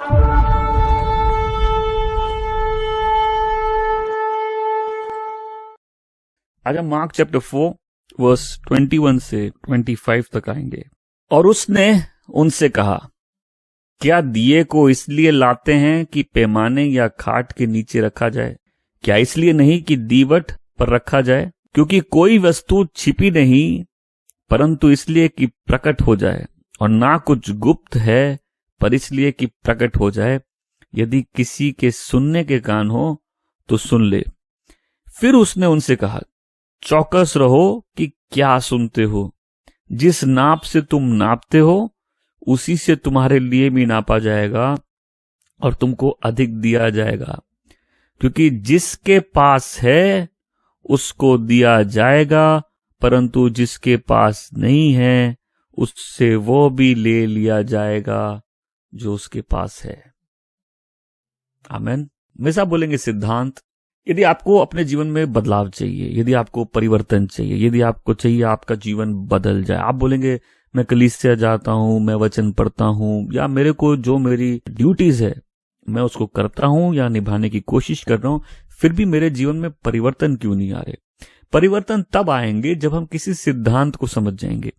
आज हम mark chapter 4 verse 21 से 25 तक आएंगे। और उसने उनसे कहा, क्या दिए को इसलिए लाते हैं कि पैमाने या खाट के नीचे रखा जाए? क्या इसलिए नहीं कि दीवट पर रखा जाए? क्योंकि कोई वस्तु छिपी नहीं, परंतु इसलिए कि प्रकट हो जाए, और ना कुछ गुप्त है, पर इसलिए कि प्रकट हो जाए। यदि किसी के सुनने के कान हो तो सुन ले। फिर उसने उनसे कहा, चौकस रहो कि क्या सुनते हो। जिस नाप से तुम नापते हो उसी से तुम्हारे लिए भी नापा जाएगा और तुमको अधिक दिया जाएगा। क्योंकि जिसके पास है उसको दिया जाएगा, परंतु जिसके पास नहीं है उससे वो भी ले लिया जाएगा जो उसके पास है। आमीन। हमेशा बोलेंगे सिद्धांत। यदि आपको अपने जीवन में बदलाव चाहिए, यदि आपको परिवर्तन चाहिए, यदि आपको चाहिए आपका जीवन बदल जाए, आप बोलेंगे मैं कलीसिया जाता हूं, मैं वचन पढ़ता हूं, या मेरे को जो मेरी ड्यूटीज है मैं उसको करता हूं या निभाने की कोशिश कर रहा हूं, फिर भी मेरे जीवन में परिवर्तन क्यों नहीं आ रहे? परिवर्तन तब आएंगे जब हम किसी सिद्धांत को समझ जाएंगे।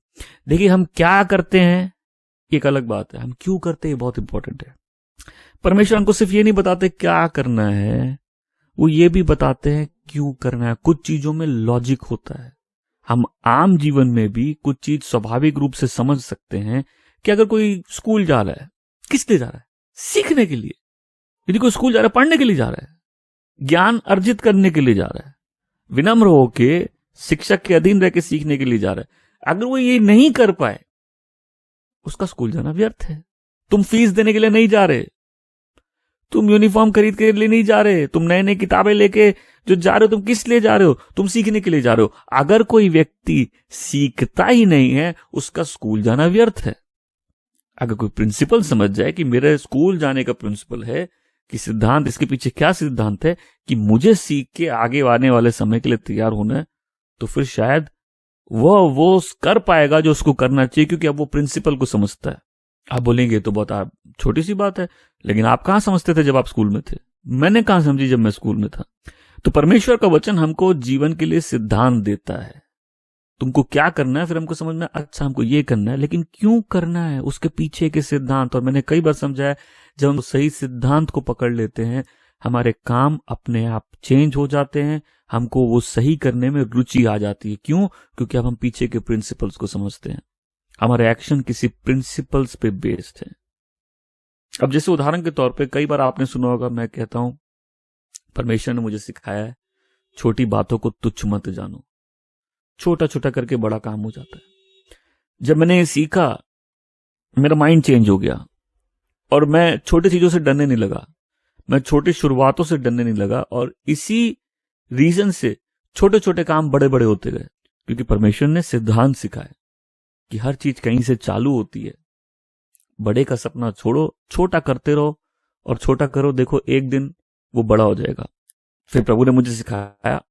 देखिए, हम क्या करते हैं एक अलग बात है, हम क्यों करते हैं बहुत इंपॉर्टेंट है। परमेश्वर हमको सिर्फ ये नहीं बताते क्या करना है, वो ये भी बताते हैं क्यों करना है। कुछ चीजों में लॉजिक होता है। हम आम जीवन में भी कुछ चीज स्वाभाविक रूप से समझ सकते हैं कि अगर कोई स्कूल जा रहा है, किस लिए जा रहा है? सीखने के लिए। यदि कोई स्कूल जा रहा है पढ़ने के लिए जा रहा है, ज्ञान अर्जित करने के लिए जा रहा है, विनम्र होके शिक्षक के अधीन रह के सीखने के लिए जा रहा है, अगर वो ये नहीं कर पाए उसका स्कूल जाना व्यर्थ है। तुम फीस देने के लिए नहीं जा रहे, तुम यूनिफॉर्म खरीद के लिए नहीं जा रहे, तुम नए नए किताबें लेके जो जा रहे हो, तुम किस लिए जा रहे हो? तुम सीखने के लिए जा रहे हो। अगर कोई व्यक्ति सीखता ही नहीं है उसका स्कूल जाना व्यर्थ है। अगर कोई प्रिंसिपल समझ जाए कि मेरे स्कूल जाने का प्रिंसिपल है कि सिद्धांत, इसके पीछे क्या सिद्धांत है कि मुझे सीख के आगे आने वाले समय के लिए तैयार होना है, तो फिर शायद वो कर पाएगा जो उसको करना चाहिए, क्योंकि अब वो प्रिंसिपल को समझता है। आप बोलेंगे तो बहुत छोटी सी बात है, लेकिन आप कहां समझते थे जब आप स्कूल में थे? मैंने कहां समझी जब मैं स्कूल में था? तो परमेश्वर का वचन हमको जीवन के लिए सिद्धांत देता है। तुमको क्या करना है, फिर हमको समझ में, अच्छा हमको ये करना है, लेकिन क्यों करना है, उसके पीछे के सिद्धांत। और मैंने कई बार समझाया, जब हम सही सिद्धांत को पकड़ लेते हैं, हमारे काम अपने आप चेंज हो जाते हैं, हमको वो सही करने में रुचि आ जाती है। क्यों? क्योंकि अब हम पीछे के प्रिंसिपल्स को समझते हैं, हमारे एक्शन किसी प्रिंसिपल्स पे बेस्ड है। अब जैसे उदाहरण के तौर पे, कई बार आपने सुना होगा, मैं कहता हूं परमेश्वर ने मुझे सिखाया है, छोटी बातों को तुच्छ मत जानो। छोटा छोटा करके बड़ा काम हो जाता है। जब मैंने ये सीखा, मेरा माइंड चेंज हो गया और मैं छोटी चीजों से डरने नहीं लगा, मैं छोटी शुरुआतों से डरने नहीं लगा, और इसी रीजन से छोटे छोटे काम बड़े बड़े होते गए। क्योंकि परमेश्वर ने सिद्धांत सिखाया कि हर चीज कहीं से चालू होती है। बड़े का सपना छोड़ो, छोटा करते रहो, और छोटा करो, देखो एक दिन वो बड़ा हो जाएगा। फिर प्रभु ने मुझे सिखाया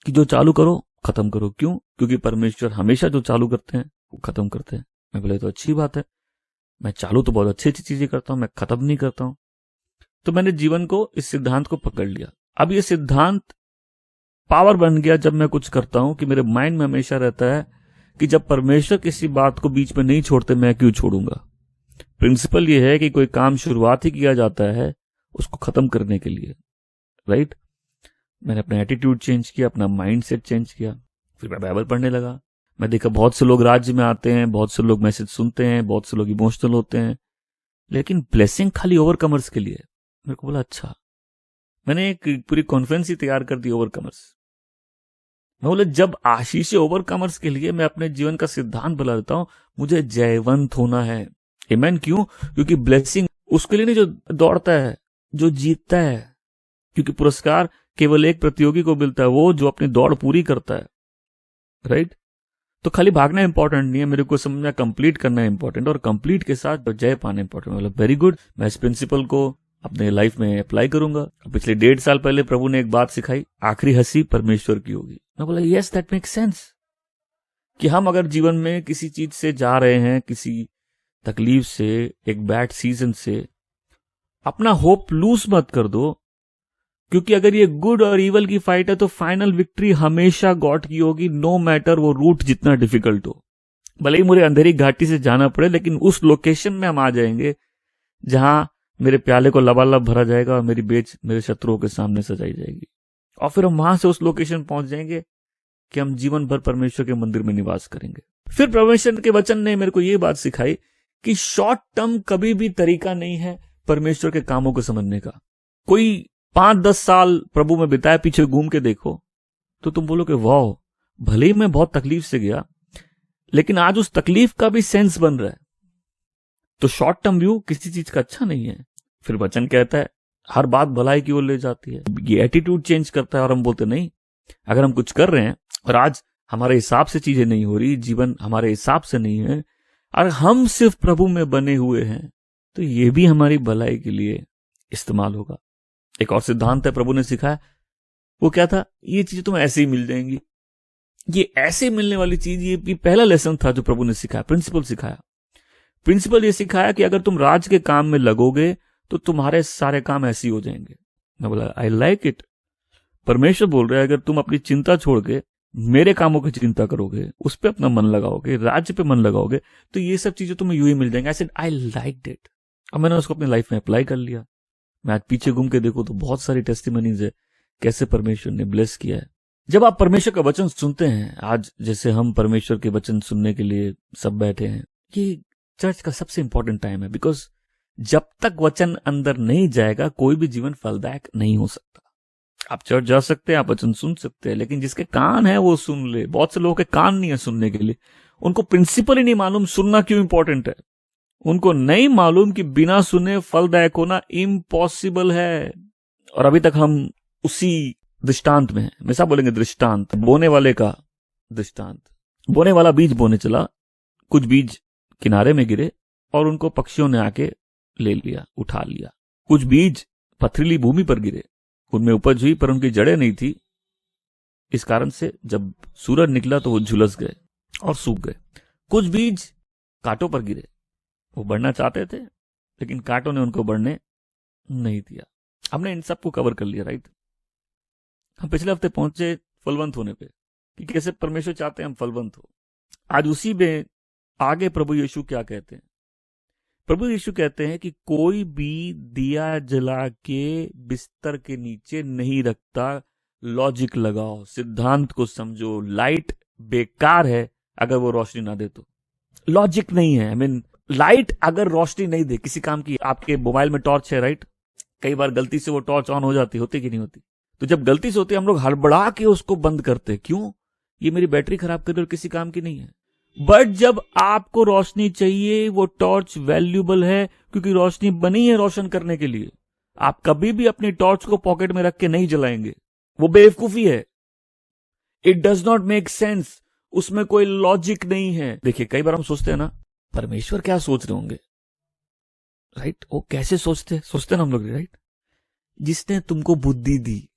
कि जो चालू करो खत्म करो। क्यों? क्योंकि परमेश्वर हमेशा जो चालू करते हैं वो खत्म करते हैं। मैं बोले तो अच्छी बात है, मैं चालू तो बहुत अच्छी अच्छी चीजें करता हूं, मैं खत्म नहीं करता हूं। तो मैंने जीवन को, इस सिद्धांत को पकड़ लिया। अब ये सिद्धांत पावर बन गया जब मैं कुछ करता हूं, कि मेरे माइंड में हमेशा रहता है कि जब परमेश्वर किसी बात को बीच में नहीं छोड़ते, मैं क्यों छोड़ूंगा। प्रिंसिपल ये है कि कोई काम शुरुआत ही किया जाता है उसको खत्म करने के लिए, राइट? मैंने अपना एटीट्यूड चेंज किया, अपना माइंड सेट चेंज किया, फिर मैं बाइबल पढ़ने लगा। मैं देखा बहुत से लोग राज्य में आते हैं, बहुत से लोग मैसेज सुनते हैं, बहुत से लोग इमोशनल होते हैं, लेकिन ब्लेसिंग खाली ओवरकमर्स के लिए। मेरे को बोला अच्छा, मैंने एक पूरी कॉन्फ्रेंस ही तैयार कर दी ओवरकमर्स। मैं बोला जब आशीष ओवरकमर्स के लिए मैं अपने जीवन का सिद्धांत बना देता हूं, मुझे जयवंत होना है। आमीन। क्यों? क्योंकि ब्लेसिंग उसके लिए नहीं जो दौड़ता है, जो जीतता है। क्योंकि पुरस्कार केवल एक प्रतियोगी को मिलता है, वो जो अपनी दौड़ पूरी करता है, राइट? तो खाली भागना इंपॉर्टेंट नहीं है, मेरे को समझना कंप्लीट करना इंपॉर्टेंट, और कंप्लीट के साथ जय पाना इंपॉर्टेंट। मतलब वेरी गुड, मैं इस प्रिंसिपल को अपने लाइफ में अप्लाई करूंगा। पिछले 1.5 साल पहले प्रभु ने एक बात सिखाई, आखिरी हंसी परमेश्वर की होगी। मैं बोला यस, दैट मेक सेंस। कि हम अगर जीवन में किसी चीज से जा रहे हैं, किसी तकलीफ से, एक बैड सीजन से, अपना होप लूज मत कर दो, क्योंकि अगर ये गुड और इवल की फाइट है तो फाइनल विक्ट्री हमेशा गॉड की होगी, नो मैटर वो रूट जितना डिफिकल्ट हो। भले ही मुझे अंधेरी घाटी से जाना पड़े, लेकिन उस लोकेशन में हम आ जाएंगे जहां मेरे प्याले को लबालब भरा जाएगा और मेरी बेच मेरे शत्रुओं के सामने सजाई जाएगी, और फिर हम वहां से उस लोकेशन पहुंच जाएंगे कि हम जीवन भर परमेश्वर के मंदिर में निवास करेंगे। फिर परमेश्वर के वचन ने मेरे को ये बात सिखाई कि शॉर्ट टर्म कभी भी तरीका नहीं है परमेश्वर के कामों को समझने का। कोई 5-10 साल प्रभु में बिताए, पीछे घूम के देखो तो तुम बोलोगे वाह, भले ही मैं बहुत तकलीफ से गया, लेकिन आज उस तकलीफ का भी सेंस बन रहा है। तो शॉर्ट टर्म व्यू किसी चीज का अच्छा नहीं है। फिर वचन कहता है हर बात भलाई की ओर ले जाती है। ये एटीट्यूड चेंज करता है और हम बोलते नहीं, अगर हम कुछ कर रहे हैं और आज हमारे हिसाब से चीजें नहीं हो रही, जीवन हमारे हिसाब से नहीं है, और हम सिर्फ प्रभु में बने हुए हैं, तो ये भी हमारी भलाई के लिए इस्तेमाल होगा। एक और सिद्धांत है प्रभु ने सिखाया, वो क्या था, ये चीजें तुम्हें ऐसे ही मिल जाएंगी। ये ऐसे मिलने वाली चीज, ये पहला लेसन था जो प्रभु ने सिखाया, प्रिंसिपल सिखाया। प्रिंसिपल ये सिखाया कि अगर तुम राज के काम में लगोगे तो तुम्हारे सारे काम ऐसे ही हो जाएंगे। मैं बोला आई लाइक इट। परमेश्वर बोल रहा है अगर तुम अपनी चिंता छोड़ के मेरे कामों की चिंता करोगे, उस पर अपना मन लगाओगे, राज्य पे मन लगाओगे, तो ये सब चीजें तुम्हें यूं ही मिल जाएंगे। I said I liked it. अब मैंने उसको अपनी लाइफ में अप्लाई कर लिया। मैं आज पीछे घूम के देखूं तो बहुत सारी टेस्टिमनीज है कैसे परमेश्वर ने ब्लेस किया है। जब आप परमेश्वर का वचन सुनते हैं, आज जैसे हम परमेश्वर के वचन सुनने के लिए सब बैठे हैं, ये चर्च का सबसे इंपॉर्टेंट टाइम है, बिकॉज जब तक वचन अंदर नहीं जाएगा कोई भी जीवन फलदायक नहीं हो सकता। आप चर्च जा सकते हैं, आप वचन सुन सकते हैं, लेकिन जिसके कान है वो सुन ले। बहुत से लोगों के कान नहीं है सुनने के लिए, उनको प्रिंसिपल ही नहीं मालूम सुनना क्यों इंपॉर्टेंट है। उनको नहीं मालूम कि बिना सुने फलदायक होना इम्पॉसिबल है। और अभी तक हम उसी दृष्टांत में है। हमेशा बोलेंगे दृष्टांत, बोने वाले का दृष्टांत। बोने वाला बीज बोने चला, कुछ बीज किनारे में गिरे और उनको पक्षियों ने आके ले लिया, उठा लिया। कुछ बीज पथरीली भूमि पर गिरे, उनमें उपज हुई पर उनकी जड़ें नहीं थी, इस कारण से जब सूरज निकला तो वो झुलस गए और सूख गए। कुछ बीज कांटों पर गिरे, वो बढ़ना चाहते थे लेकिन कांटों ने उनको बढ़ने नहीं दिया। हमने इन सबको कवर कर लिया, राइट। हम पिछले हफ्ते पहुंचे फलवंत होने पे कि कैसे परमेश्वर चाहते हैं हम फलवंत हो। आज उसी में आगे प्रभु यीशु क्या कहते हैं। प्रभु यीशु कहते हैं कि कोई भी दिया जला के बिस्तर के नीचे नहीं रखता। लॉजिक लगाओ, सिद्धांत को समझो। लाइट बेकार है अगर वो रोशनी ना दे तो। लॉजिक नहीं है। आई मीन लाइट अगर रोशनी नहीं दे किसी काम की, आपके मोबाइल में टॉर्च है, राइट, कई बार गलती से वो टॉर्च ऑन हो जाती, होती कि नहीं होती। तो जब गलती से होती है हम लोग हड़बड़ा के उसको बंद करते, क्यों, ये मेरी बैटरी खराब कर दे और किसी काम की नहीं है। बट जब आपको रोशनी चाहिए, वो टॉर्च वैल्यूबल है क्योंकि रोशनी बनी है रोशन करने के लिए। आप कभी भी अपनी टॉर्च को पॉकेट में रख के नहीं जलाएंगे, वो बेवकूफी है। It does not make sense, उसमें कोई लॉजिक नहीं है। देखिए कई बार हम सोचते हैं ना, परमेश्वर क्या सोच रहे होंगे, राइट, वो कैसे सोचते ना हम लोग, राइट। जिसने तुमको बुद्धि दी,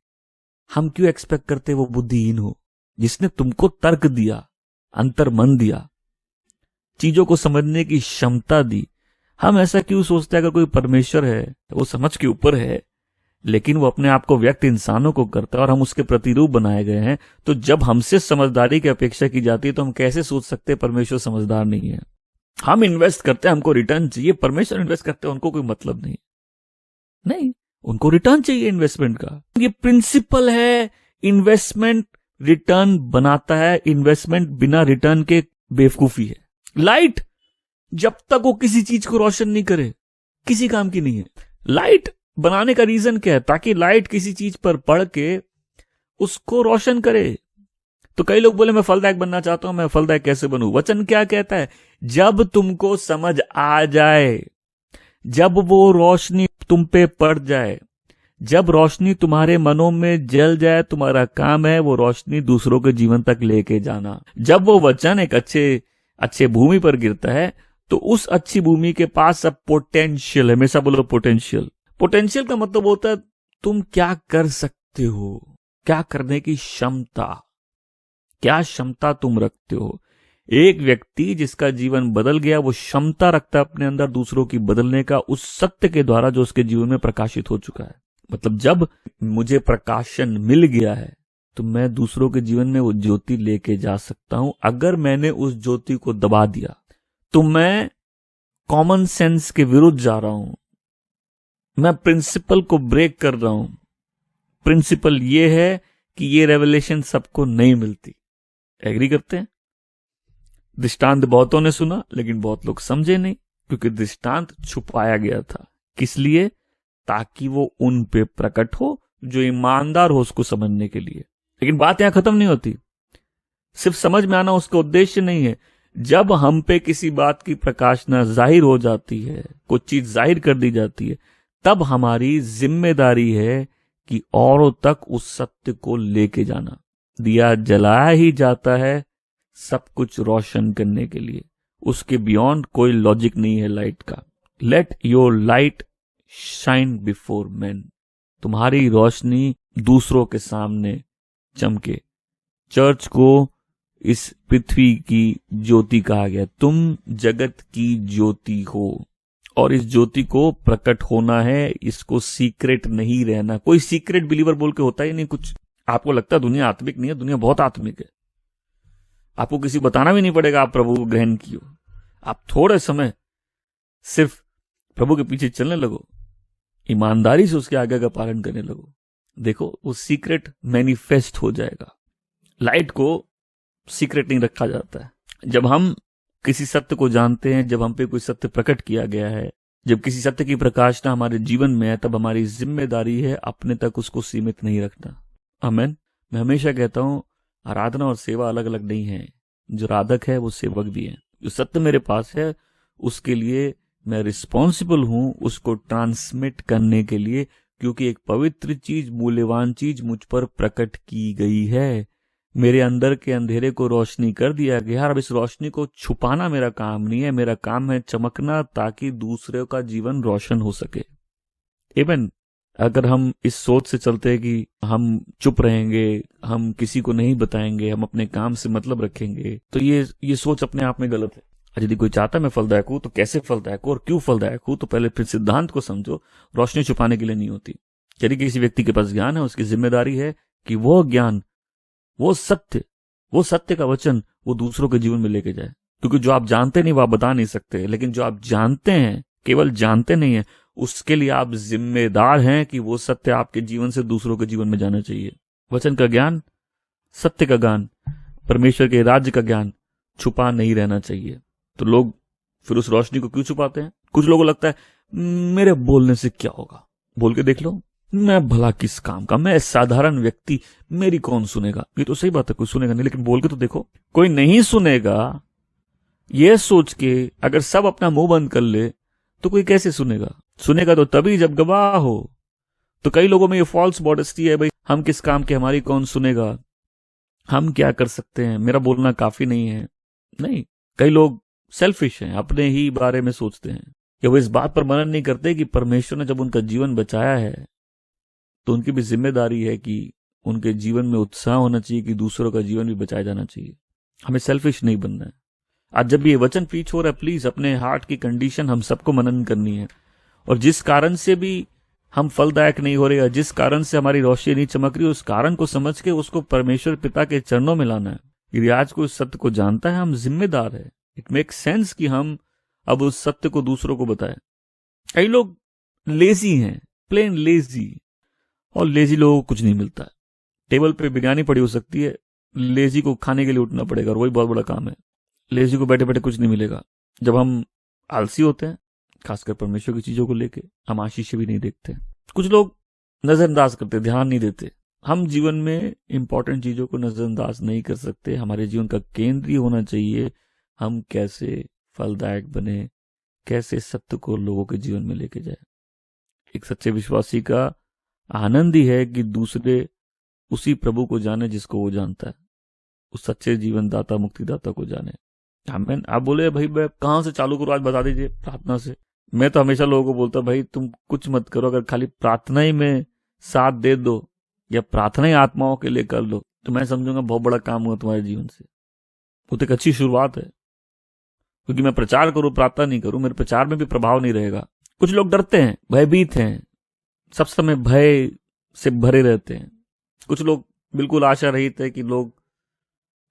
हम क्यों एक्सपेक्ट करते वो बुद्धिहीन हो। जिसने तुमको तर्क दिया, अंतर मन दिया, चीजों को समझने की क्षमता दी, हम ऐसा क्यों सोचते हैं अगर कोई परमेश्वर है तो वो समझ के ऊपर है, लेकिन वो अपने आप को व्यक्त इंसानों को करता है और हम उसके प्रतिरूप बनाए गए हैं। तो जब हमसे समझदारी की अपेक्षा की जाती है तो हम कैसे सोच सकते हैं परमेश्वर समझदार नहीं है। हम इन्वेस्ट करते हैं, हमको रिटर्न चाहिए। परमेश्वर इन्वेस्ट करते हैं, उनको कोई मतलब नहीं, उनको रिटर्न चाहिए इन्वेस्टमेंट का। ये प्रिंसिपल है। इन्वेस्टमेंट रिटर्न बनाता है, इन्वेस्टमेंट बिना रिटर्न के बेवकूफी है। लाइट जब तक वो किसी चीज को रोशन नहीं करे किसी काम की नहीं है। लाइट बनाने का रीजन क्या है, ताकि लाइट किसी चीज पर पड़ के उसको रोशन करे। तो कई लोग बोले मैं फलदायक बनना चाहता हूं, मैं फलदायक कैसे बनूं। वचन क्या कहता है, जब तुमको समझ आ जाए, जब वो रोशनी तुम पे पड़ जाए, जब रोशनी तुम्हारे मनों में जल जाए, तुम्हारा काम है वो रोशनी दूसरों के जीवन तक लेके जाना। जब वो वचन एक अच्छे भूमि पर गिरता है तो उस अच्छी भूमि के पास सब पोटेंशियल है। हमेशा बोलो पोटेंशियल। पोटेंशियल का मतलब होता है तुम क्या कर सकते हो, क्या करने की क्षमता, क्या क्षमता तुम रखते हो। एक व्यक्ति जिसका जीवन बदल गया, वो क्षमता रखता है अपने अंदर दूसरों की बदलने का, उस सत्य के द्वारा जो उसके जीवन में प्रकाशित हो चुका है। मतलब जब मुझे प्रकाशन मिल गया है तो मैं दूसरों के जीवन में वो ज्योति लेके जा सकता हूं। अगर मैंने उस ज्योति को दबा दिया तो मैं कॉमन सेंस के विरुद्ध जा रहा हूं, मैं प्रिंसिपल को ब्रेक कर रहा हूं। प्रिंसिपल ये है कि ये रेवलेशन सबको नहीं मिलती। एग्री करते हैं? दृष्टांत बहुतों ने सुना लेकिन बहुत लोग समझे नहीं, क्योंकि दृष्टांत छुपाया गया था। किस लिए? ताकि वो उन पे प्रकट हो जो ईमानदार हो उसको समझने के लिए। लेकिन बात यहां खत्म नहीं होती। सिर्फ समझ में आना उसका उद्देश्य नहीं है। जब हम पे किसी बात की प्रकाशना जाहिर हो जाती है, कुछ चीज जाहिर कर दी जाती है, तब हमारी जिम्मेदारी है कि औरों तक उस सत्य को लेके जाना। दिया जलाया ही जाता है सब कुछ रोशन करने के लिए, उसके बियॉन्ड कोई लॉजिक नहीं है लाइट का। Let your light shine before man. तुम्हारी रोशनी दूसरों के सामने चमके। चर्च को इस पृथ्वी की ज्योति कहा गया। तुम जगत की ज्योति हो और इस ज्योति को प्रकट होना है, इसको सीक्रेट नहीं रहना। कोई सीक्रेट बिलीवर बोल के होता ही नहीं कुछ। आपको लगता है दुनिया आत्मिक नहीं है, दुनिया बहुत आत्मिक है। आपको किसी को बताना भी नहीं पड़ेगा आप प्रभु को ग्रहण किए हो। आप थोड़े समय सिर्फ प्रभु के पीछे चलने लगो, ईमानदारी से उसके आगे का पालन करने लगो, देखो वो सीक्रेट मैनिफेस्ट हो जाएगा। लाइट को सीक्रेट नहीं रखा जाता है। जब हम किसी सत्य को जानते हैं, जब हम पे कोई सत्य प्रकट किया गया है, जब किसी सत्य की प्रकाशना हमारे जीवन में है, तब हमारी जिम्मेदारी है अपने तक उसको सीमित नहीं रखना। आमीन। मैं हमेशा कहता हूं आराधना और सेवा अलग अलग नहीं है। जो राधक है वो सेवक भी है। जो सत्य मेरे पास है उसके लिए मैं रिस्पॉन्सिबल हूं उसको ट्रांसमिट करने के लिए, क्योंकि एक पवित्र चीज, मूल्यवान चीज मुझ पर प्रकट की गई है। मेरे अंदर के अंधेरे को रोशनी कर दिया गया। अब इस रोशनी को छुपाना मेरा काम नहीं है, मेरा काम है चमकना, ताकि दूसरे का जीवन रोशन हो सके। इवन अगर हम इस सोच से चलते हैं कि हम चुप रहेंगे, हम किसी को नहीं बताएंगे, हम अपने काम से मतलब रखेंगे, तो ये सोच अपने आप में गलत है। यदि कोई चाहता है मैं फलदायक हूं तो कैसे फलदायक हूं और क्यों फलदायक हूं, तो पहले फिर सिद्धांत को समझो। रोशनी छुपाने के लिए नहीं होती। यदि किसी व्यक्ति के पास ज्ञान है, उसकी जिम्मेदारी है कि वो ज्ञान, वो सत्य का वचन वो दूसरों के जीवन में लेके जाए। क्योंकि जो आप जानते नहीं वो आप बता नहीं सकते, लेकिन जो आप जानते हैं, केवल जानते नहीं है, उसके लिए आप जिम्मेदार हैं कि वो सत्य आपके जीवन से दूसरों के जीवन में जाना चाहिए। वचन का ज्ञान, सत्य का ज्ञान, परमेश्वर के राज्य का ज्ञान छुपा नहीं रहना चाहिए। तो लोग फिर उस रोशनी को क्यों छुपाते हैं? कुछ लोगों को लगता है मेरे बोलने से क्या होगा, बोल के देख लो, मैं भला किस काम का, मैं साधारण व्यक्ति, मेरी कौन सुनेगा। ये तो सही बात है, कोई सुनेगा नहीं, लेकिन बोल के तो देखो। कोई नहीं सुनेगा ये सोच के अगर सब अपना मुंह बंद कर ले तो कोई कैसे सुनेगा? सुनेगा तो तभी जब गवाह हो। तो कई लोगों में ये फॉल्स मॉडेस्टी है, भाई हम किस काम के, हमारी कौन सुनेगा, हम क्या कर सकते हैं, मेरा बोलना काफी नहीं है। नहीं, कई लोग सेल्फिश हैं, अपने ही बारे में सोचते हैं, या वो इस बात पर मनन नहीं करते कि परमेश्वर ने जब उनका जीवन बचाया है तो उनकी भी जिम्मेदारी है कि उनके जीवन में उत्साह होना चाहिए कि दूसरों का जीवन भी बचाया जाना चाहिए। हमें सेल्फिश नहीं बनना है। आज जब ये वचन प्रीच हो रहा है, प्लीज अपने हार्ट की कंडीशन हम सबको मनन करनी है, और जिस कारण से भी हम फलदायक नहीं हो रहे या जिस कारण से हमारी रोशनी नहीं चमक रही, उस कारण को समझ के उसको परमेश्वर पिता के चरणों में लाना है। यदि आज कोई सत्य को जानता है, हम जिम्मेदार है। इट मेक सेंस कि हम अब उस सत्य को दूसरों को बताएं। कई लोग लेजी हैं, प्लेन लेजी, और लेजी लोगों को कुछ नहीं मिलता है। टेबल पे बिरयानी पड़ी हो सकती है, लेजी को खाने के लिए उठना पड़ेगा, और वही बहुत बड़ा काम है। लेजी को बैठे बैठे कुछ नहीं मिलेगा। जब हम आलसी होते हैं, खासकर परमेश्वर की चीजों को लेके, हम आशीष भी नहीं देखते। कुछ लोग नजरअंदाज करते, ध्यान नहीं देते। हम जीवन में इंपॉर्टेंट चीजों को नजरअंदाज नहीं कर सकते। हमारे जीवन का केंद्र होना चाहिए हम कैसे फलदायक बने, कैसे सत्य को लोगों के जीवन में लेके जाए। एक सच्चे विश्वासी का आनंद ही है कि दूसरे उसी प्रभु को जाने जिसको वो जानता है, उस सच्चे जीवन दाता, मुक्तिदाता को जाने। आमीन। आप बोले भाई मैं कहां से चालू करूं, आज बता दीजिए। प्रार्थना से। मैं तो हमेशा लोगों को बोलता भाई तुम कुछ मत करो, अगर खाली प्रार्थना ही में साथ दे दो या प्रार्थना ही आत्माओं के लिए कर लो, तो मैं समझूंगा बहुत बड़ा काम हुआ तुम्हारे जीवन से। वो तो एक अच्छी शुरुआत है, क्योंकि मैं प्रचार करूं प्रार्थना नहीं करूं, मेरे प्रचार में भी प्रभाव नहीं रहेगा। कुछ लोग डरते हैं, भयभीत हैं, सब समय भय से भरे रहते हैं। कुछ लोग बिल्कुल आशा रहित है कि लोग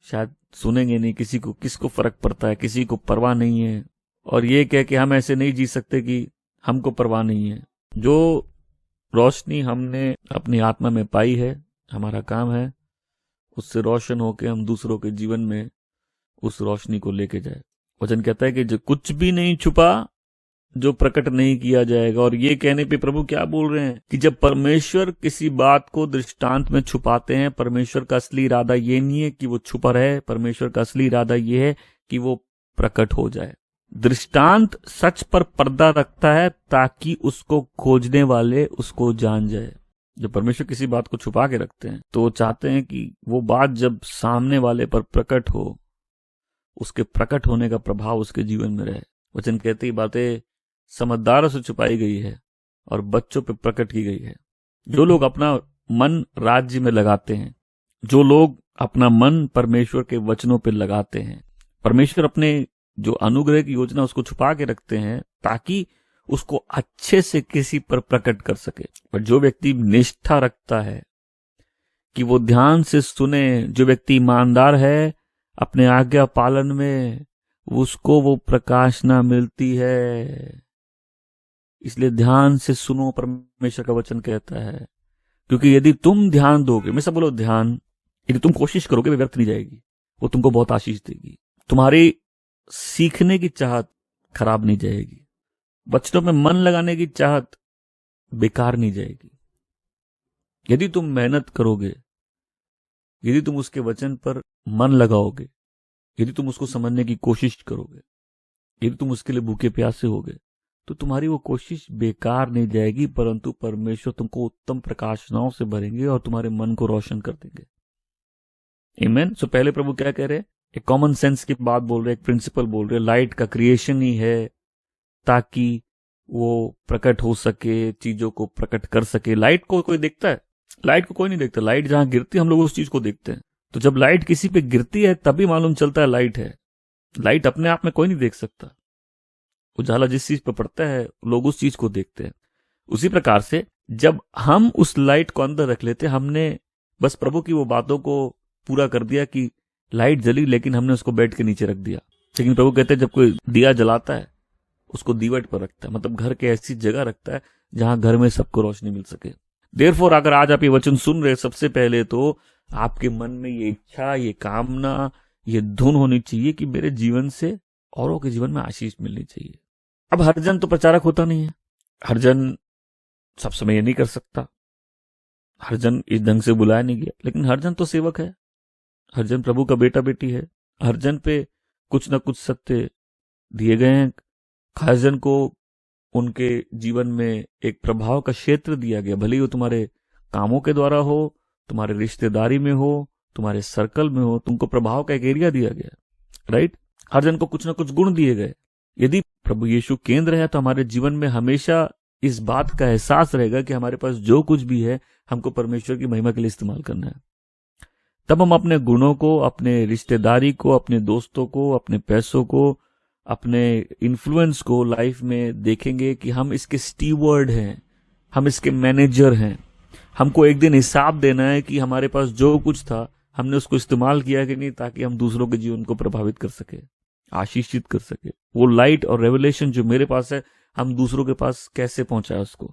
शायद सुनेंगे नहीं, किसको फर्क पड़ता है, किसी को परवाह नहीं है, और ये कह कि हम ऐसे नहीं जी सकते कि हमको परवाह नहीं है। जो रोशनी हमने अपनी आत्मा में पाई है, हमारा काम है उससे रोशन होकर हम दूसरों के जीवन में उस रोशनी को लेके जाए। वचन कहता है कि जो कुछ भी नहीं छुपा जो प्रकट नहीं किया जाएगा। और ये कहने पे प्रभु क्या बोल रहे हैं कि जब परमेश्वर किसी बात को दृष्टांत में छुपाते हैं, परमेश्वर का असली इरादा ये नहीं है कि वो छुपा रहे, परमेश्वर का असली इरादा ये है कि वो प्रकट हो जाए। दृष्टांत सच पर पर्दा रखता है ताकि उसको खोजने वाले उसको जान जाए। जब परमेश्वर किसी बात को छुपा के रखते हैं तो वो चाहते हैं कि वो बात जब सामने वाले पर प्रकट हो, उसके प्रकट होने का प्रभाव उसके जीवन में रहे। वचन कहते ही बातें समझदारों से छुपाई गई है और बच्चों पे प्रकट की गई है। जो लोग अपना मन राज्य में लगाते हैं, जो लोग अपना मन परमेश्वर के वचनों पे लगाते हैं, परमेश्वर अपने जो अनुग्रह की योजना उसको छुपा के रखते हैं ताकि उसको अच्छे से किसी पर प्रकट कर सके। पर जो व्यक्ति निष्ठा रखता है कि वो ध्यान से सुने, जो व्यक्ति ईमानदार है अपने आज्ञा पालन में, उसको वो प्रकाशना मिलती है। इसलिए ध्यान से सुनो, परमेश्वर का वचन कहता है, क्योंकि यदि तुम ध्यान दोगे, मैं सब बोलो ध्यान, यदि तुम कोशिश करोगे वे व्यर्थ नहीं जाएगी, वो तुमको बहुत आशीष देगी। तुम्हारी सीखने की चाहत खराब नहीं जाएगी, बच्चों में मन लगाने की चाहत बेकार नहीं जाएगी। यदि तुम मेहनत करोगे, यदि तुम उसके वचन पर मन लगाओगे, यदि तुम उसको समझने की कोशिश करोगे, यदि तुम उसके लिए भूखे प्यासे होगे, तो तुम्हारी वो कोशिश बेकार नहीं जाएगी, परंतु परमेश्वर तुमको उत्तम प्रकाशनाओं से भरेंगे और तुम्हारे मन को रोशन कर देंगे। आमीन। सो पहले प्रभु क्या कह रहे हैं? एक कॉमन सेंस की बात बोल रहे हैं, एक प्रिंसिपल बोल रहे हैं। लाइट का क्रिएशन ही है ताकि वो प्रकट हो सके, चीजों को प्रकट कर सके। लाइट को कोई देखता है? लाइट को कोई नहीं देखता। लाइट जहां गिरती है हम लोग उस चीज को देखते हैं। तो जब लाइट किसी पे गिरती है तभी मालूम चलता है लाइट है। लाइट अपने आप में कोई नहीं देख सकता। उजाला जिस चीज पर पड़ता है लोग उस चीज को देखते हैं। उसी प्रकार से जब हम उस लाइट को अंदर रख लेते, हमने बस प्रभु की वो बातों को पूरा कर दिया कि लाइट जली, लेकिन हमने उसको बेड के नीचे रख दिया। लेकिन प्रभु कहते हैं जब कोई दिया जलाता है उसको दीवट पर रखता है, मतलब घर के ऐसी जगह रखता है जहां घर में सबको रोशनी मिल सके। देयरफॉर अगर आज आप ये वचन सुन रहे, सबसे पहले तो आपके मन में ये इच्छा, ये कामना, ये धुन होनी चाहिए कि मेरे जीवन से औरों के जीवन में आशीष मिलनी चाहिए। अब हर जन तो प्रचारक होता नहीं है, हर जन सब समय ये नहीं कर सकता, हर जन इस ढंग से बुलाया नहीं गया, लेकिन हर जन तो सेवक है, हर जन प्रभु का बेटा बेटी है, हर जन पे कुछ न कुछ सत्य दिए गए हैं। हर जन को उनके जीवन में एक प्रभाव का क्षेत्र दिया गया, भले ही वो तुम्हारे कामों के द्वारा हो, तुम्हारे रिश्तेदारी में हो, तुम्हारे सर्कल में हो, तुमको प्रभाव का एक एरिया दिया गया, राइट। हर जन को कुछ न कुछ गुण दिए गए। यदि प्रभु यीशु केंद्र है तो हमारे जीवन में हमेशा इस बात का एहसास रहेगा कि हमारे पास जो कुछ भी है हमको परमेश्वर की महिमा के लिए इस्तेमाल करना है। तब हम अपने गुणों को, अपने रिश्तेदारी को, अपने दोस्तों को, अपने पैसों को, अपने इन्फ्लुएंस को लाइफ में देखेंगे कि हम इसके स्टीवर्ड हैं, हम इसके मैनेजर हैं। हमको एक दिन हिसाब देना है कि हमारे पास जो कुछ था हमने उसको इस्तेमाल किया कि नहीं, ताकि हम दूसरों के जीवन को प्रभावित कर सके, आशीषित कर सके। वो लाइट और रेवलेशन जो मेरे पास है हम दूसरों के पास कैसे पहुंचाए उसको।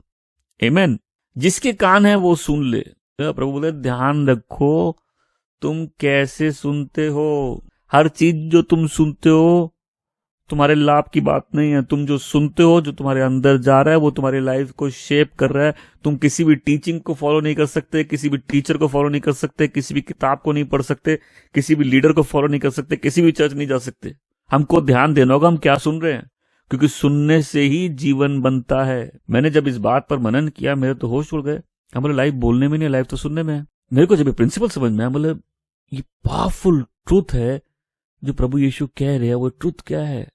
आमीन। जिसके कान है वो सुन ले। प्रभु बोले ध्यान रखो तुम कैसे सुनते हो। हर चीज जो तुम सुनते हो तुम्हारे लाभ की बात नहीं है। तुम जो सुनते हो, जो तुम्हारे अंदर जा रहा है, वो तुम्हारी लाइफ को शेप कर रहा है। तुम किसी भी टीचिंग को फॉलो नहीं कर सकते, किसी भी टीचर को फॉलो नहीं कर सकते, किसी भी किताब को नहीं पढ़ सकते, किसी भी लीडर को फॉलो नहीं कर सकते, किसी भी चर्च नहीं जा सकते। हमको ध्यान देना होगा हम क्या सुन रहे हैं, क्योंकि सुनने से ही जीवन बनता है। मैंने जब इस बात पर मनन किया मेरे तो होश उड़ गए। हम बोले लाइफ बोलने में नहीं, लाइफ तो सुनने में है। मेरे को जब ये प्रिंसिपल समझ में आया, बोले ये पावरफुल ट्रूथ है जो प्रभु यीशु कह रहे हैं। वो ट्रूथ क्या है?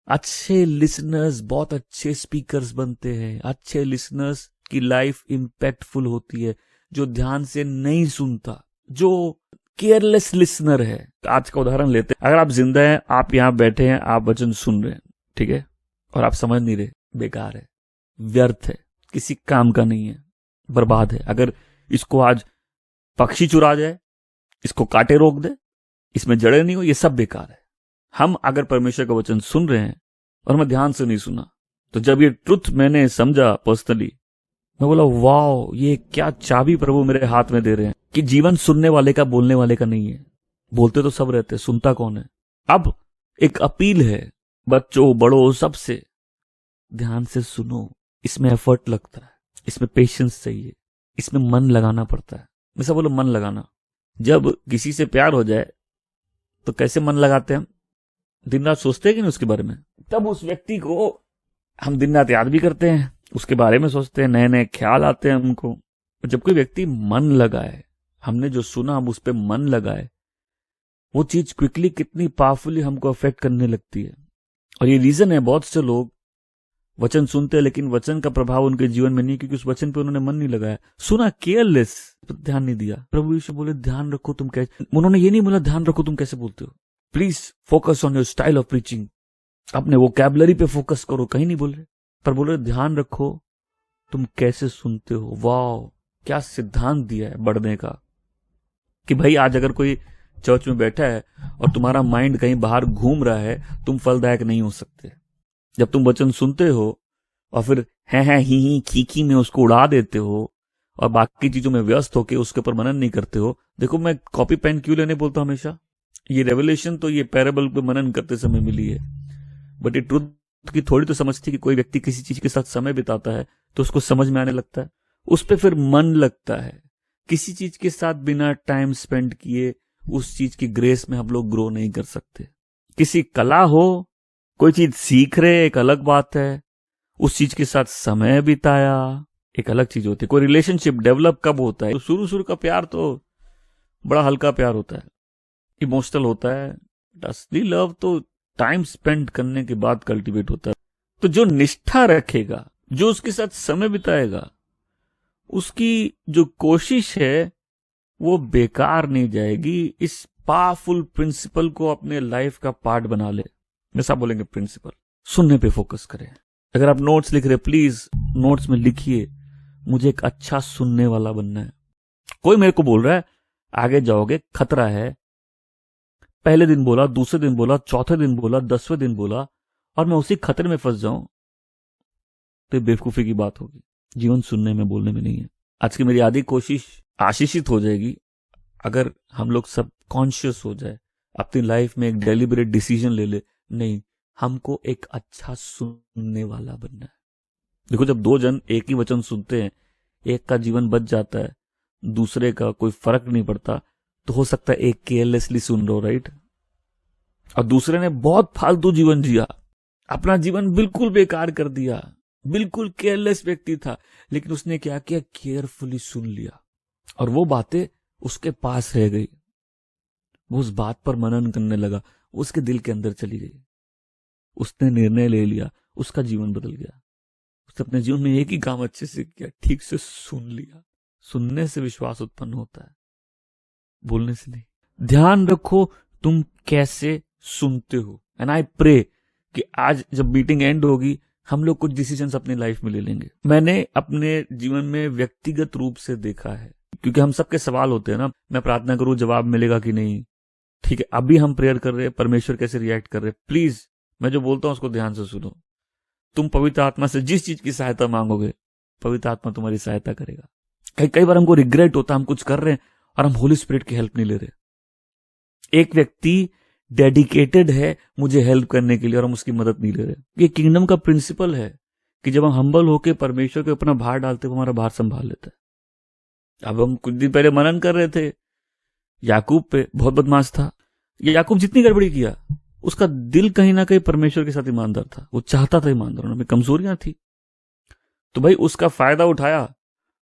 अच्छे लिसनर्स बहुत अच्छे स्पीकर्स बनते हैं। अच्छे लिसनर्स की लाइफ इंपैक्टफुल होती है। जो ध्यान से नहीं सुनता, जो केयरलेस लिसनर है। आज का उदाहरण लेते हैं, अगर आप जिंदा हैं, आप यहां बैठे हैं, आप वचन सुन रहे हैं, ठीक है, और आप समझ नहीं रहे, बेकार है, व्यर्थ है, किसी काम का नहीं है, बर्बाद है। अगर इसको आज पक्षी चुरा जाए, इसको कांटे रोक दे, इसमें जड़ें नहीं हो, ये सब बेकार है। हम अगर परमेश्वर का वचन सुन रहे हैं और मैं ध्यान से नहीं सुना, तो जब ये ट्रुथ मैंने समझा पर्सनली, मैं बोला वाह, ये क्या चाबी प्रभु मेरे हाथ में दे रहे हैं कि जीवन सुनने वाले का, बोलने वाले का नहीं है। बोलते तो सब रहते, सुनता कौन है। अब एक अपील है बच्चों बड़ों सबसे, ध्यान से सुनो। इसमें एफर्ट लगता है, इसमें पेशेंस चाहिए, इसमें मन लगाना पड़ता है। मैं सब बोलो मन लगाना। जब किसी से प्यार हो जाए तो कैसे मन लगाते हैं हम? दिन रात सोचते हैं कि नहीं उसके बारे में। तब उस व्यक्ति को हम दिन रात याद भी करते हैं, उसके बारे में सोचते हैं, नए नए ख्याल आते हैं हमको। जब कोई व्यक्ति मन लगाए, हमने जो सुना हम उस पर मन लगाए, वो चीज क्विकली कितनी पावरफुली हमको अफेक्ट करने लगती है। और ये रीजन है बहुत से लोग वचन सुनते हैं लेकिन वचन का प्रभाव उनके जीवन में नहीं, क्योंकि उस वचन पे उन्होंने मन नहीं लगाया। सुना, केयरलेस, ध्यान नहीं दिया। प्रभु यीशु बोले ध्यान रखो तुम कैसे, उन्होंने ये नहीं बोला ध्यान रखो तुम कैसे बोलते हो। Please focus on your style of preaching, अपने वोकैबुलरी पे फोकस करो, कहीं नहीं बोल रहे, पर बोल रहे ध्यान रखो तुम कैसे सुनते हो। वाह, क्या सिद्धांत दिया है बढ़ने का, कि भाई आज अगर कोई चर्च में बैठा है और तुम्हारा माइंड कहीं बाहर घूम रहा है, तुम फलदायक नहीं हो सकते। जब तुम वचन सुनते हो और फिर है ही खीखी में उसको उड़ा देते हो और बाकी चीजों में व्यस्त होकर उसके ऊपर मनन नहीं करते हो। देखो, मैं कॉपी पेन क्यों लेने बोलता हूं हमेशा, ये रेवलेशन तो ये पैराबल पे मनन करते समय मिली है, बट ये ट्रुथ की थोड़ी तो समझ थी कि कोई व्यक्ति किसी चीज के साथ समय बिताता है तो उसको समझ में आने लगता है, उस पर फिर मन लगता है। किसी चीज के साथ बिना टाइम स्पेंड किए उस चीज की ग्रेस में हम लोग ग्रो नहीं कर सकते। किसी कला हो, कोई चीज सीख रहे, एक अलग बात है, उस चीज के साथ समय बिताया एक अलग चीज होती है। कोई रिलेशनशिप डेवलप कब होता है, तो शुरू का प्यार तो बड़ा हल्का प्यार होता है, इमोशनल होता है। असली लव तो टाइम स्पेंड करने के बाद कल्टीवेट होता है। तो जो निष्ठा रखेगा, जो उसके साथ समय बिताएगा, उसकी जो कोशिश है वो बेकार नहीं जाएगी। इस पावरफुल प्रिंसिपल को अपने लाइफ का पार्ट बना ले। जैसा बोलेंगे प्रिंसिपल, सुनने पे फोकस करें। अगर आप नोट्स लिख रहे, प्लीज नोट्स में लिखिए मुझे एक अच्छा सुनने वाला बनना है। कोई मेरे को बोल रहा है आगे जाओगे खतरा है, पहले दिन बोला, दूसरे दिन बोला, चौथे दिन बोला, 10वें दिन बोला, और मैं उसी खतरे में फंस जाऊं, तो बेवकूफी की बात होगी। जीवन सुनने में, बोलने में नहीं है। आज की मेरी आधी कोशिश आशीषित हो जाएगी अगर हम लोग सब कॉन्शियस हो जाए, अपनी लाइफ में एक डेलिबरेट डिसीजन ले ले, नहीं, हमको एक अच्छा सुनने वाला बनना है। देखो, जब दो जन एक ही वचन सुनते हैं, एक का जीवन बच जाता है, दूसरे का कोई फर्क नहीं पड़ता, तो हो सकता है एक केयरलेसली सुन रहा हो, राइट, और दूसरे ने बहुत फालतू जीवन जिया, अपना जीवन बिल्कुल बेकार कर दिया, बिल्कुल केयरलेस व्यक्ति था, लेकिन उसने क्या किया, केयरफुली सुन लिया और वो बातें उसके पास रह गई। वो उस बात पर मनन करने लगा, उसके दिल के अंदर चली गई, उसने निर्णय ले लिया, उसका जीवन बदल गया। उसने अपने जीवन में एक ही काम अच्छे से किया, ठीक से सुन लिया। सुनने से विश्वास उत्पन्न होता है, बोलने से नहीं। ध्यान रखो तुम कैसे सुनते हो। एंड आई प्रे कि आज जब मीटिंग एंड होगी, हम लोग कुछ डिसीजंस अपनी लाइफ में ले लेंगे। मैंने अपने जीवन में व्यक्तिगत रूप से देखा है, क्योंकि हम सबके सवाल होते हैं ना, मैं प्रार्थना करूं जवाब मिलेगा कि नहीं, ठीक है, अभी हम प्रेयर कर रहे हैं, परमेश्वर कैसे रिएक्ट कर रहे हैं। प्लीज मैं जो बोलता हूं उसको ध्यान से सुनो। तुम पवित्र आत्मा से जिस चीज की सहायता मांगोगे, पवित्र आत्मा तुम्हारी सहायता करेगा। कई बार हमको रिग्रेट होता है, हम कुछ कर रहे हैं और हम होली स्पिरिट की हेल्प नहीं ले रहे। एक व्यक्ति डेडिकेटेड है मुझे हेल्प करने के लिए और हम उसकी मदद नहीं ले रहे। ये किंगडम का प्रिंसिपल है कि जब हम हम्बल होकर परमेश्वर को अपना भार डालते, वो हमारा भार संभाल लेता है। अब हम कुछ दिन पहले मनन कर रहे थे याकूब पे, बहुत बदमाश था। ये याकूब जितनी गड़बड़ी किया, उसका दिल कहीं ना कहीं परमेश्वर के साथ ईमानदार था, वो चाहता था ईमानदार होना, में कमजोरियां थी, तो भाई उसका फायदा उठाया।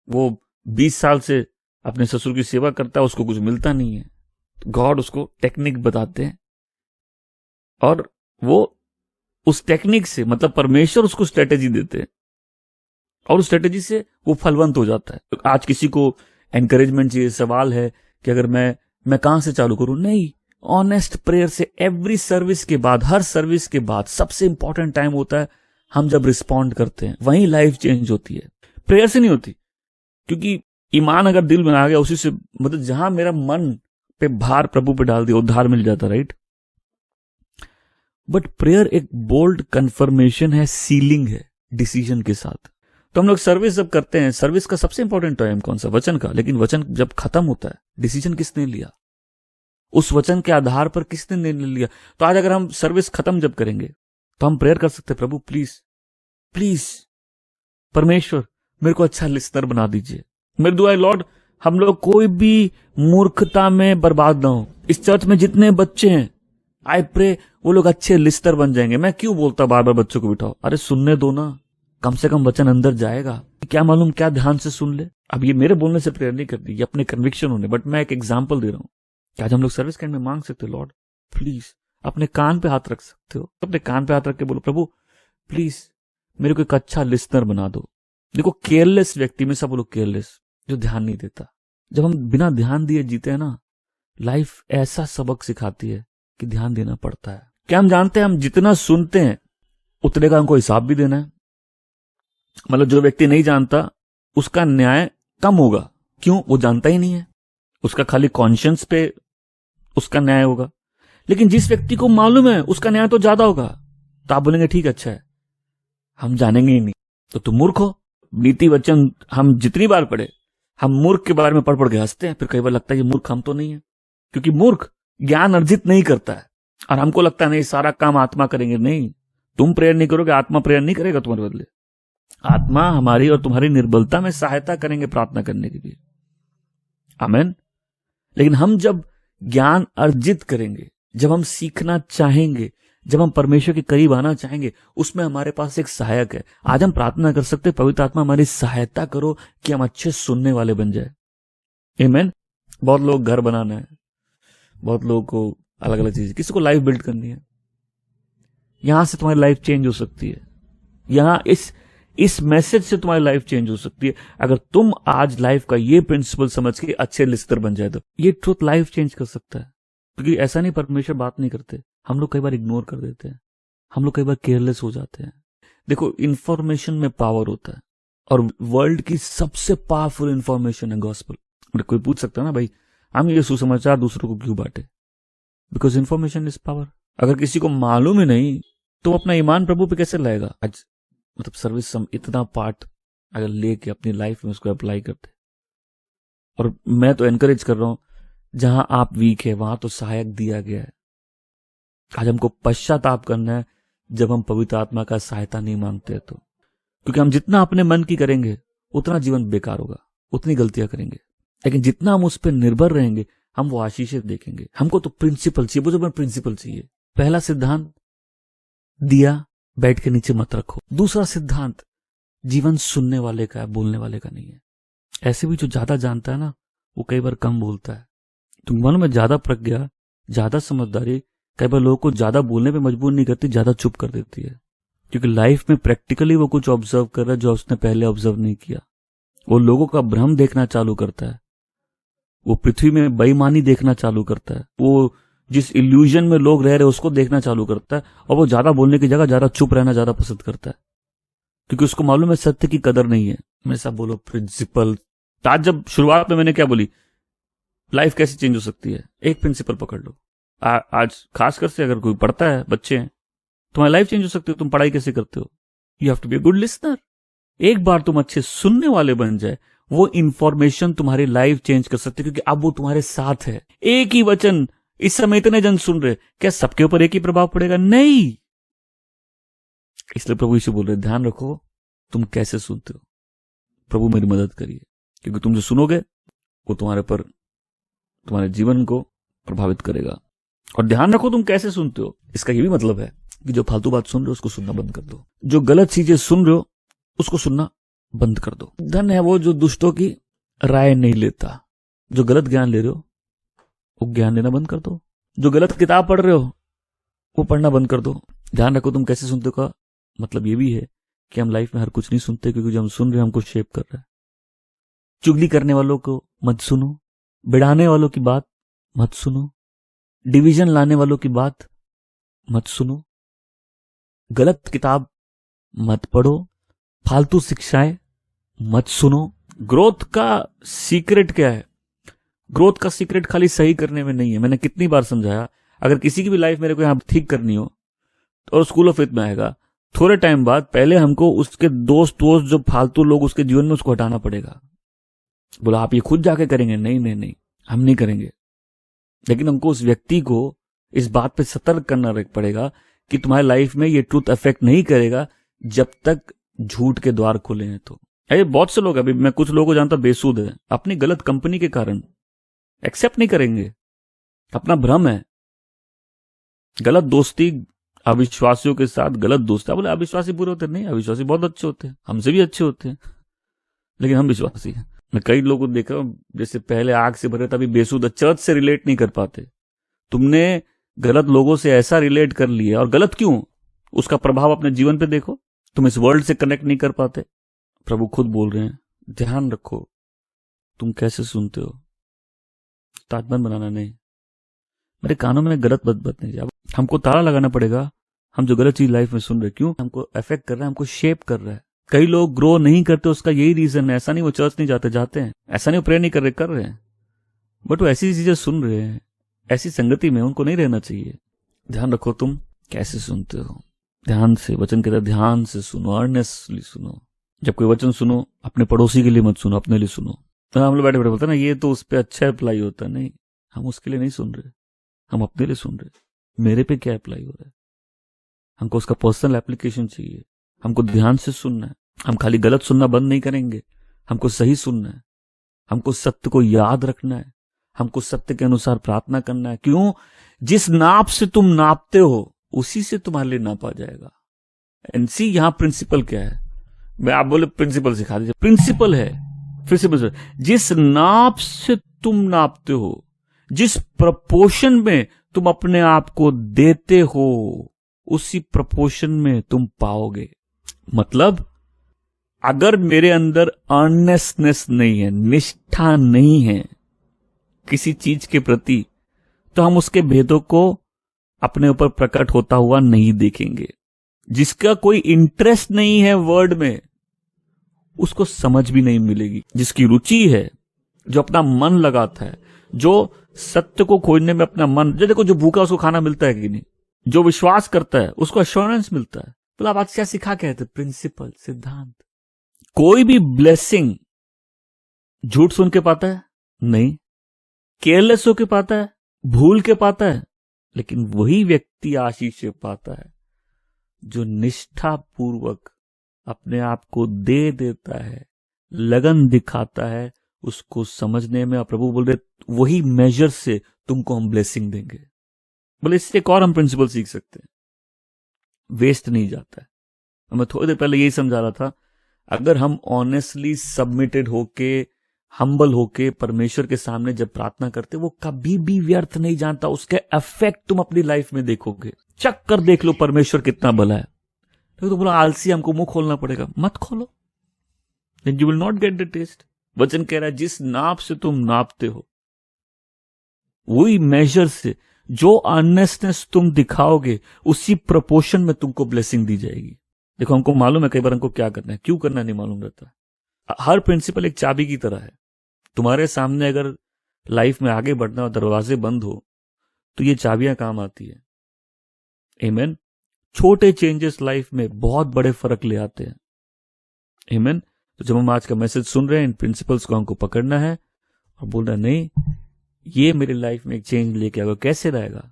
वो 20 साल से अपने ससुर की सेवा करता है, उसको कुछ मिलता नहीं है, गॉड उसको टेक्निक बताते हैं और वो उस टेक्निक से, मतलब परमेश्वर उसको स्ट्रेटेजी देते हैं और उस स्ट्रेटेजी से वो फलवंत हो जाता है। तो आज किसी को एनकरेजमेंट चाहिए, सवाल है कि अगर मैं मैं कहां से चालू करूं, नहीं, ऑनेस्ट प्रेयर से। एवरी सर्विस के बाद, हर सर्विस के बाद सबसे इंपॉर्टेंट टाइम होता है हम जब रिस्पॉन्ड करते हैं, वहीं लाइफ चेंज होती है, प्रेयर से नहीं होती। क्योंकि ईमान अगर दिल में आ गया, उसी से, मतलब जहां मेरा मन पे भार प्रभु पे डाल दिया, उद्धार मिल जाता, राइट। बट प्रेयर एक बोल्ड कंफर्मेशन है, सीलिंग है डिसीजन के साथ। तो हम लोग सर्विस जब करते हैं, सर्विस का सबसे इंपॉर्टेंट टाइम कौन सा, वचन का। लेकिन वचन जब खत्म होता है, डिसीजन किसने लिया, उस वचन के आधार पर किसने निर्णय लिया। तो आज अगर हम सर्विस खत्म जब करेंगे तो हम प्रेयर कर सकते हैं, प्रभु प्लीज प्लीज परमेश्वर मेरे को अच्छा लिस्नर बना दीजिए। मेरी दुआ है लॉर्ड, हम लोग कोई भी मूर्खता में बर्बाद ना हो। इस चर्च में जितने बच्चे हैं, आई प्रे वो लोग अच्छे लिस्नर बन जाएंगे। मैं क्यों बोलता बार बार बच्चों को बिठाओ, अरे सुनने दो ना, कम से कम वचन अंदर जाएगा। क्या मालूम क्या ध्यान से सुन ले। अब ये मेरे बोलने से प्रेयर नहीं करती, ये अपने कन्विक्शन होने, बट मैं एक एग्जाम्पल दे रहा हूं। आज हम लोग सर्विस कैंड में मांग सकते हो, लॉर्ड प्लीज, अपने कान पे हाथ रख सकते हो, अपने कान पे हाथ रख के बोलो, प्रभु प्लीज मेरे को एक अच्छा लिस्नर बना दो। देखो केयरलेस व्यक्ति में सब लोग केयरलेस, जो ध्यान नहीं देता। जब हम बिना ध्यान दिए जीते हैं ना, लाइफ ऐसा सबक सिखाती है कि ध्यान देना पड़ता है। क्या हम जानते हैं, हम जितना सुनते हैं उतने का हमको हिसाब भी देना है। मतलब जो व्यक्ति नहीं जानता उसका न्याय कम होगा, क्यों, वो जानता ही नहीं है, उसका खाली कॉन्शियंस पे उसका न्याय होगा। लेकिन जिस व्यक्ति को मालूम है उसका न्याय तो ज्यादा होगा, तो आप बोलेंगे ठीक अच्छा है, हम जानेंगे ही नहीं, तो तुम मूर्ख हो। नीति वचन हम जितनी बार पढ़े, हम मूर्ख के बारे में पढ़ पढ़ के हंसते हैं, फिर कई बार लगता है ये मूर्ख हम तो नहीं है। क्योंकि मूर्ख ज्ञान अर्जित नहीं करता है, और हमको लगता है नहीं सारा काम आत्मा करेंगे। नहीं, तुम प्रेयर नहीं करोगे, आत्मा प्रेयर नहीं करेगा तुम्हारे बदले। आत्मा हमारी और तुम्हारी निर्बलता में सहायता करेंगे प्रार्थना करने के लिए, आमेन। लेकिन हम जब ज्ञान अर्जित करेंगे, जब हम सीखना चाहेंगे, जब हम परमेश्वर के करीब आना चाहेंगे, उसमें हमारे पास एक सहायक है। आज हम प्रार्थना कर सकते, पवित्र आत्मा हमारी सहायता करो कि हम अच्छे सुनने वाले बन जाए, आमेन। बहुत लोग घर बनाना है, बहुत लोगों को अलग अलग चीज, किसी को लाइफ बिल्ड करनी है। यहां से तुम्हारी लाइफ चेंज हो सकती है, यहां इस मैसेज से तुम्हारी लाइफ चेंज हो सकती है। अगर तुम आज लाइफ का ये प्रिंसिपल समझ के अच्छे लिस्टर बन जाए तो ये ट्रूथ लाइफ चेंज कर सकता है। क्योंकि ऐसा नहीं परमेश्वर बात नहीं करते, हम लोग कई बार इग्नोर कर देते हैं, हम लोग कई बार केयरलेस हो जाते हैं। देखो इंफॉर्मेशन में पावर होता है, और वर्ल्ड की सबसे पावरफुल इंफॉर्मेशन है गॉस्पेल। कोई पूछ सकता है ना, भाई हम ये सुसमाचार दूसरों को क्यों बांटे, बिकॉज इंफॉर्मेशन इज पावर। अगर किसी को मालूम ही नहीं तो अपना ईमान प्रभु पे कैसे लाएगा। आज मतलब सर्विस हम इतना पार्ट अगर लेके अपनी लाइफ में उसको अप्लाई करते, और मैं तो एनकरेज कर रहा हूं, जहां आप वीक है वहां तो सहायक दिया गया है। आज हमको पश्चाताप करना है जब हम पवित्र आत्मा का सहायता नहीं मांगते तो, क्योंकि हम जितना अपने मन की करेंगे उतना जीवन बेकार होगा, उतनी गलतियां करेंगे। लेकिन जितना हम उस पर निर्भर रहेंगे हम वो आशीषें देखेंगे। हमको तो प्रिंसिपल चाहिए, वो जो प्रिंसिपल चाहिए। पहला सिद्धांत, दिया बैठ के नीचे मत रखो। दूसरा सिद्धांत, जीवन सुनने वाले का है, बोलने वाले का नहीं है। ऐसे भी जो ज्यादा जानता है ना, वो कई बार कम बोलता है। तुम मालूम है, ज्यादा प्रज्ञा, ज्यादा समझदारी कई बार लोगों को ज्यादा बोलने पे मजबूर नहीं करती, ज्यादा चुप कर देती है। क्योंकि लाइफ में प्रैक्टिकली वो कुछ ऑब्जर्व कर रहा है जो उसने पहले ऑब्जर्व नहीं किया। वो लोगों का भ्रम देखना चालू करता है, वो पृथ्वी में बेईमानी देखना चालू करता है, वो जिस इल्यूजन में लोग रह रहे हैं उसको देखना चालू करता है, और वो ज्यादा बोलने की जगह ज्यादा चुप रहना ज्यादा पसंद करता है, क्योंकि उसको मालूम है सत्य की कदर नहीं है। हमेशा बोलो प्रिंसिपल। आज जब शुरुआत में मैंने क्या बोली, लाइफ कैसे चेंज हो सकती है, एक प्रिंसिपल पकड़ लो। आज खासकर से अगर कोई पढ़ता है, बच्चे हैं, तुम्हारी लाइफ चेंज हो सकती है। तुम पढ़ाई कैसे करते हो, you have to be a good listener. एक बार तुम अच्छे सुनने वाले बन जाए, वो इंफॉर्मेशन तुम्हारी लाइफ चेंज कर सकती है, क्योंकि अब वो तुम्हारे साथ है। एक ही वचन इस समय इतने जन सुन रहे, क्या सबके ऊपर एक ही प्रभाव पड़ेगा? नहीं। इसलिए प्रभु यीशु बोल रहे, ध्यान रखो तुम कैसे सुनते हो। प्रभु मेरी मदद करिए, क्योंकि तुम जो सुनोगे वो तुम्हारे पर, तुम्हारे जीवन को प्रभावित करेगा। और ध्यान रखो तुम कैसे सुनते हो, इसका ये भी मतलब है कि जो फालतू बात सुन रहे हो उसको सुनना बंद कर दो, जो गलत चीजें सुन रहे हो उसको सुनना बंद कर दो। धन है वो जो दुष्टों की राय नहीं लेता। जो गलत ज्ञान ले रहे हो वो ज्ञान लेना बंद कर दो, जो गलत किताब पढ़ रहे हो वो पढ़ना बंद कर दो। ध्यान रखो तुम कैसे सुनते हो का मतलब ये भी है कि हम लाइफ में हर कुछ नहीं सुनते, क्योंकि जो हम सुन रहे हैं हमको शेप कर रहा है। चुगली करने वालों को मत सुनो, बिड़ाने वालों की बात मत सुनो। डिवीजन लाने वालों की बात मत सुनो। गलत किताब मत पढ़ो। फालतू शिक्षाएं मत सुनो। ग्रोथ का सीक्रेट क्या है? ग्रोथ का सीक्रेट खाली सही करने में नहीं है। मैंने कितनी बार समझाया, अगर किसी की भी लाइफ मेरे को यहां ठीक करनी हो तो स्कूल ऑफ फेथ में आएगा, थोड़े टाइम बाद पहले हमको उसके दोस्त जो फालतू लोग उसके जीवन में, उसको हटाना पड़ेगा। बोला आप ये खुद जाके करेंगे? नहीं नहीं नहीं, हम नहीं करेंगे। लेकिन हमको उस व्यक्ति को इस बात पे सतर्क करना पड़ेगा कि तुम्हारी लाइफ में ये ट्रूथ अफेक्ट नहीं करेगा जब तक झूठ के द्वार खुले हैं। तो अरे बहुत से लोग, अभी मैं कुछ लोगों को जानता, बेसूद है, अपनी गलत कंपनी के कारण एक्सेप्ट नहीं करेंगे। अपना भ्रम है। गलत दोस्ती अविश्वासियों के साथ, गलत दोस्ती। बोले अविश्वासी बुरे होते नहीं, अविश्वासी बहुत अच्छे होते हैं, हमसे भी अच्छे होते हैं, लेकिन हम विश्वासी हैं। मैं कई लोगों को देखा जैसे पहले आग से भरे तभी बेसूद, चर्च से रिलेट नहीं कर पाते। तुमने गलत लोगों से ऐसा रिलेट कर लिया, और गलत क्यों, उसका प्रभाव अपने जीवन पे देखो। तुम इस वर्ल्ड से कनेक्ट नहीं कर पाते। प्रभु खुद बोल रहे हैं, ध्यान रखो तुम कैसे सुनते हो। ताजमन बनाना नहीं, मेरे कानों में गलत बत नहीं जाए। हमको ताला लगाना पड़ेगा। हम जो गलत चीज लाइफ में सुन रहे, क्यों हमको अफेक्ट कर रहा है, हमको शेप कर रहा है। कई लोग ग्रो नहीं करते, उसका यही रीजन है। ऐसा नहीं वो चर्च नहीं जाते हैं, ऐसा नहीं वो प्रे नहीं कर रहे हैं, बट वो ऐसी चीजें सुन रहे हैं। ऐसी संगति में उनको नहीं रहना चाहिए। ध्यान रखो तुम कैसे सुनते हो। ध्यान से, वचन कहता है ध्यान से सुनो, अर्नेस्टली सुनो। जब कोई वचन सुनो, अपने पड़ोसी के लिए मत सुनो, अपने लिए सुनो। तो हम लोग बैठे बैठे बोलते हैं ना, ये तो उस पर अच्छा अप्लाई होता है। नहीं, हम उसके लिए नहीं सुन रहे, हम अपने लिए सुन रहे। मेरे पे क्या अप्लाई हो रहा है, हमको उसका पर्सनल एप्लीकेशन चाहिए। हमको ध्यान से सुनना है। हम खाली गलत सुनना बंद नहीं करेंगे, हमको सही सुनना है। हमको सत्य को याद रखना है। हमको सत्य के अनुसार प्रार्थना करना है। क्यों? जिस नाप से तुम नापते हो उसी से तुम्हारे लिए नापा जाएगा। एनसी यहां प्रिंसिपल क्या है? मैं आप बोले प्रिंसिपल सिखा दीजिए। प्रिंसिपल है, फिर से जिस नाप से तुम नापते हो, जिस प्रपोर्शन में तुम अपने आप को देते हो, उसी प्रपोर्शन में तुम पाओगे। मतलब अगर मेरे अंदर अर्नेस्टनेस नहीं है, निष्ठा नहीं है किसी चीज के प्रति, तो हम उसके भेदों को अपने ऊपर प्रकट होता हुआ नहीं देखेंगे। जिसका कोई इंटरेस्ट नहीं है वर्ड में, उसको समझ भी नहीं मिलेगी। जिसकी रुचि है, जो अपना मन लगाता है, जो सत्य को खोजने में अपना मन, जो देखो जो भूखा उसको खाना मिलता है कि नहीं, जो विश्वास करता है उसको एश्योरेंस मिलता है। तो आप आज क्या सिखा के थे? प्रिंसिपल, सिद्धांत। कोई भी ब्लेसिंग झूठ सुन के पाता है? नहीं। केयरलेस होके पाता है? भूल के पाता है? लेकिन वही व्यक्ति आशीष से पाता है जो निष्ठा पूर्वक अपने आप को दे देता है, लगन दिखाता है उसको समझने में। और प्रभु बोल रहे वही मेजर से तुमको हम ब्लेसिंग देंगे। बोले इससे एक और हम प्रिंसिपल सीख सकते हैं, वेस्ट नहीं जाता है। मैं थोड़ी देर पहले यही समझा रहा था, अगर हम ऑनेस्टली सबमिटेड होके, हम्बल होके परमेश्वर के सामने जब प्रार्थना करते, वो कभी भी व्यर्थ नहीं जानता। उसके इफेक्ट तुम अपनी लाइफ में देखोगे। चक कर देख लो परमेश्वर कितना भला है। तो बोला आलसी, हमको मुंह खोलना पड़ेगा। मत खोलो, then you will not get the test. वचन कह रहा है जिस नाप से तुम नापते हो, वही मेजर से, जो ऑनेस्टनेस तुम दिखाओगे, उसी प्रोपोर्शन में तुमको ब्लेसिंग दी जाएगी। देखो हमको मालूम है कई बार हमको क्या करना है, क्यों करना नहीं मालूम रहता। हर प्रिंसिपल एक चाबी की तरह है। तुम्हारे सामने अगर लाइफ में आगे बढ़ना और दरवाजे बंद हो, तो ये चाबियां काम आती है। आमीन। छोटे चेंजेस लाइफ में बहुत बड़े फर्क ले आते हैं। आमीन। तो जब हम आज का मैसेज सुन रहे हैं, इन प्रिंसिपल्स को हमको पकड़ना है और बोलना नहीं, ये मेरी लाइफ में एक चेंज लेके आएगा। कैसे रहेगा?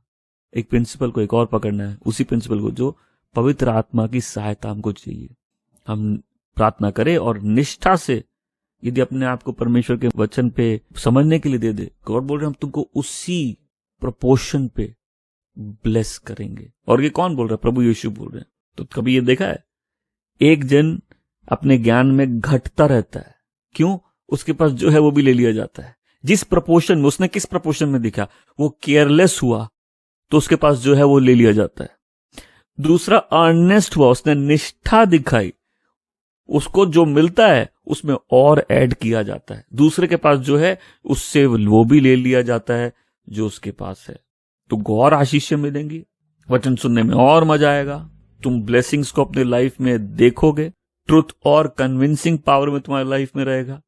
एक प्रिंसिपल को एक और पकड़ना है, उसी प्रिंसिपल को जो पवित्र आत्मा की सहायता हमको चाहिए। हम प्रार्थना करें और निष्ठा से यदि अपने आप को परमेश्वर के वचन पे समझने के लिए दे दे, गॉड बोल रहे हम तुमको उसी प्रोपोर्शन पे ब्लेस करेंगे। और ये कौन बोल रहा है? प्रभु यीशु बोल रहे हैं। तो कभी ये देखा है एक जन अपने ज्ञान में घटता रहता है, क्यों? उसके पास जो है वो भी ले लिया जाता है। जिस प्रपोर्शन में उसने, किस प्रपोर्शन में दिखा, वो केयरलेस हुआ तो उसके पास जो है वो ले लिया जाता है। दूसरा अर्नेस्ट हुआ, उसने निष्ठा दिखाई, उसको जो मिलता है उसमें और ऐड किया जाता है। दूसरे के पास जो है उससे वो भी ले लिया जाता है, जो उसके पास है। तुमको और आशीषें मिलेंगी, वचन सुनने में और मजा आएगा, तुम ब्लेसिंग्स को अपने लाइफ में देखोगे, ट्रुथ और कन्विंसिंग पावर में तुम्हारी लाइफ में रहेगा,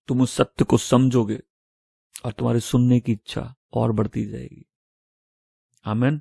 तुम उस सत्य को समझोगे और तुम्हारे सुनने की इच्छा और बढ़ती जाएगी। आमीन।